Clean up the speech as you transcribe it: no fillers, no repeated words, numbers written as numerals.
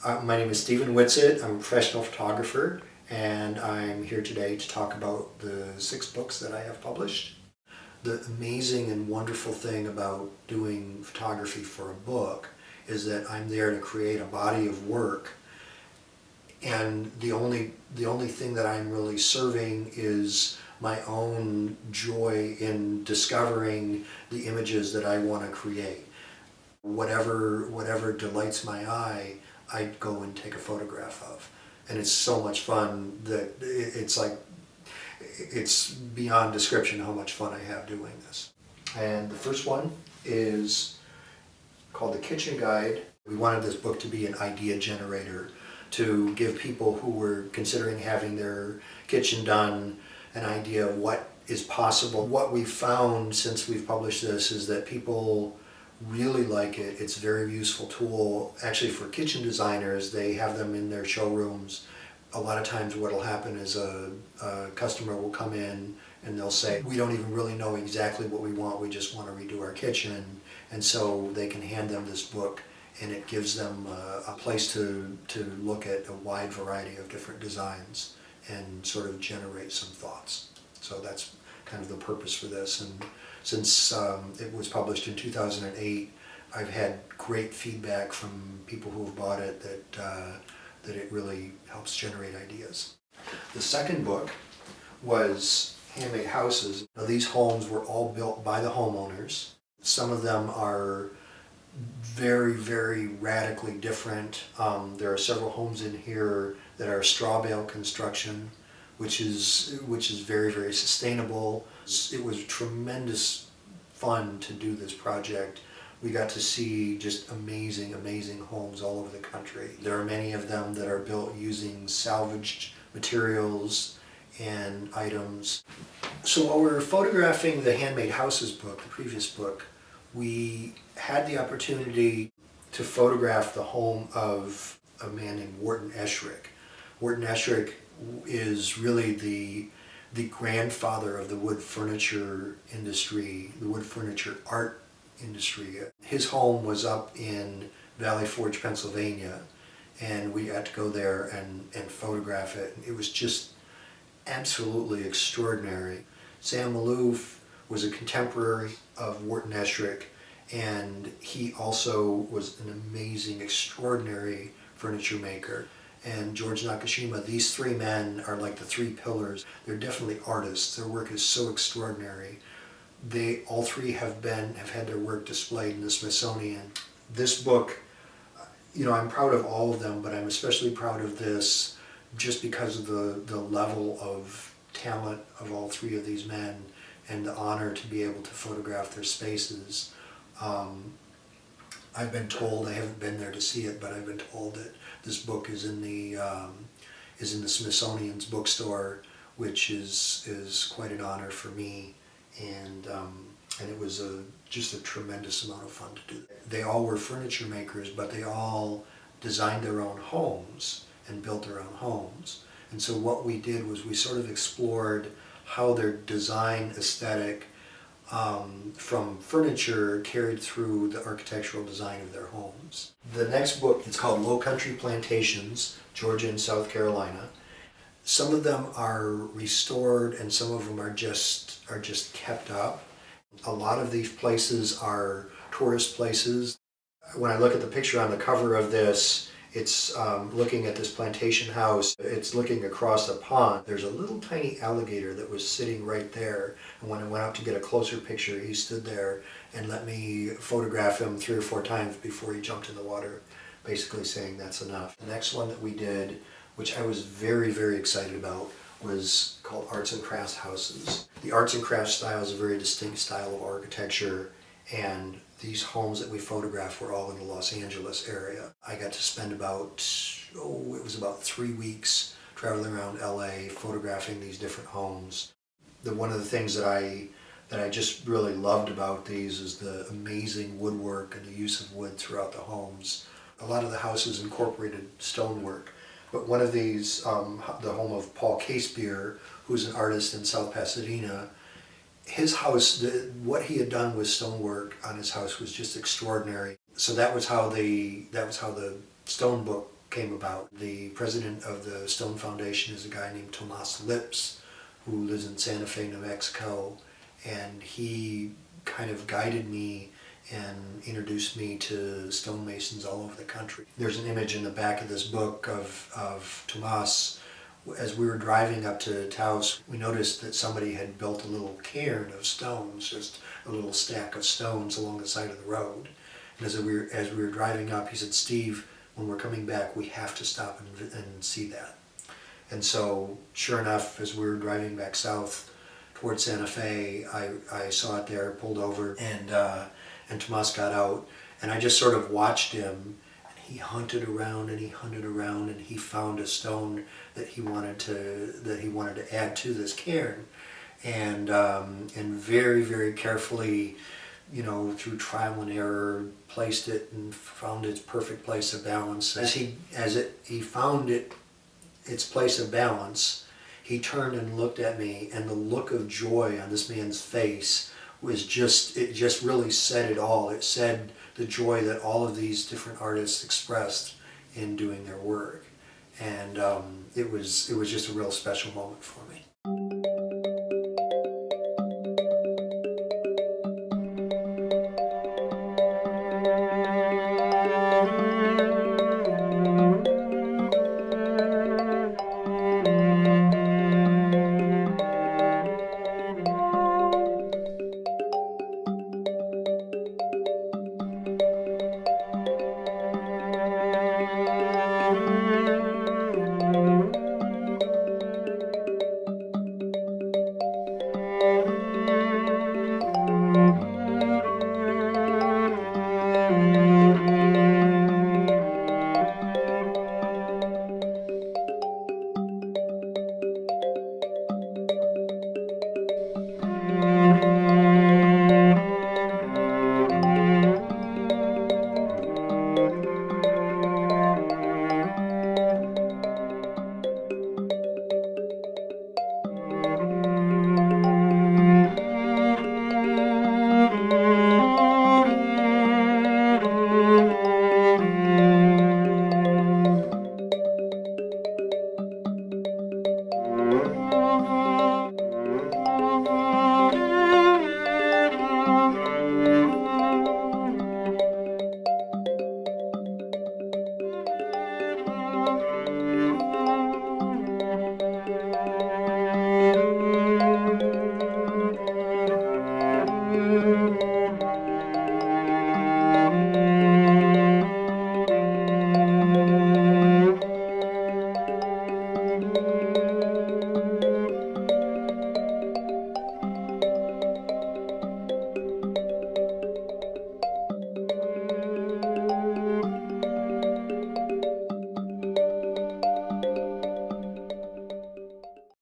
My name is Steven Whitsitt. I'm a professional photographer, and I'm here today to talk about the 6 books that I have published. The amazing and wonderful thing about doing photography for a book is that I'm there to create a body of work, and the only thing that I'm really serving is my own joy in discovering the images that I want to create. Whatever delights my eye, I go and take a photograph of. And it's so much fun that it's beyond description how much fun I have doing this. And the first one is called The Kitchen Guide. We wanted this book to be an idea generator, to give people who were considering having their kitchen done an idea of what is possible. What we've found since we've published this is that people really like it. It's a very useful tool. Actually, for kitchen designers, they have them in their showrooms. A lot of times what will happen is a customer will come in and they'll say, we don't even really know exactly what we want, we just want to redo our kitchen. And so they can hand them this book, and it gives them a place to look at a wide variety of different designs and sort of generate some thoughts. So that's kind of the purpose for this. And since it was published in 2008, I've had great feedback from people who have bought it that it really helps generate ideas. The second book was Handmade Houses. Now, these homes were all built by the homeowners. Some of them are very, very radically different. There are several homes in here that are straw bale construction, which is very, very sustainable. It was tremendous fun to do this project. We got to see just amazing, amazing homes all over the country. There are many of them that are built using salvaged materials and items. So while we were photographing the Handmade Houses book, the previous book, we had the opportunity to photograph the home of a man named Wharton Esherick. Wharton Esherick is really the grandfather of the wood furniture industry, the wood furniture art industry. His home was up in Valley Forge, Pennsylvania, and we got to go there and photograph it. It was just absolutely extraordinary. Sam Malouf was a contemporary of Wharton Esherick, and he also was an amazing, extraordinary furniture maker. And George Nakashima, these 3 men are like the 3 pillars. They're definitely artists. Their work is so extraordinary. They all 3 have had their work displayed in the Smithsonian. This book, I'm proud of all of them, but I'm especially proud of this just because of the level of talent of all 3 of these men and the honor to be able to photograph their spaces. I've been told, I haven't been there to see it, but I've been told that this book is in the Smithsonian's bookstore, which is quite an honor for me, and it was just a tremendous amount of fun to do. They all were furniture makers, but they all designed their own homes and built their own homes. And so what we did was we sort of explored how their design aesthetic from furniture carried through the architectural design of their homes. The next book is called Low Country Plantations, Georgia and South Carolina. Some of them are restored and some of them are just kept up. A lot of these places are tourist places. When I look at the picture on the cover of this, it's looking at this plantation house. It's looking across a pond. There's a little tiny alligator that was sitting right there. And when I went out to get a closer picture, he stood there and let me photograph him 3 or 4 times before he jumped in the water, basically saying that's enough. The next one that we did, which I was very, very excited about, was called Arts and Crafts Houses. The Arts and Crafts style is a very distinct style of architecture, and these homes that we photographed were all in the Los Angeles area. I got to spend about 3 weeks traveling around LA photographing these different homes. One of the things that I just really loved about these is the amazing woodwork and the use of wood throughout the homes. A lot of the houses incorporated stonework, but one of these, the home of Paul Casebeer, who's an artist in South Pasadena, his house, what he had done with stonework on his house was just extraordinary. So that was how the stone book came about. The president of the Stone Foundation is a guy named Tomas Lips, who lives in Santa Fe, New Mexico, and he kind of guided me and introduced me to stonemasons all over the country. There's an image in the back of this book of Tomas. As we were driving up to Taos, we noticed that somebody had built a little cairn of stones, just a little stack of stones along the side of the road. And as we were driving up, he said, "Steve, when we're coming back, we have to stop and see that." And so, sure enough, as we were driving back south towards Santa Fe, I saw it there, pulled over, and Tomas got out, and I just sort of watched him. He hunted around and he hunted around, and he found a stone that he wanted to add to this cairn, and very, very carefully, through trial and error, placed it and found its perfect place of balance. As he found its place of balance, he turned and looked at me, and the look of joy on this man's face was just really said it all. It said the joy that all of these different artists expressed in doing their work, and it was just a real special moment for me.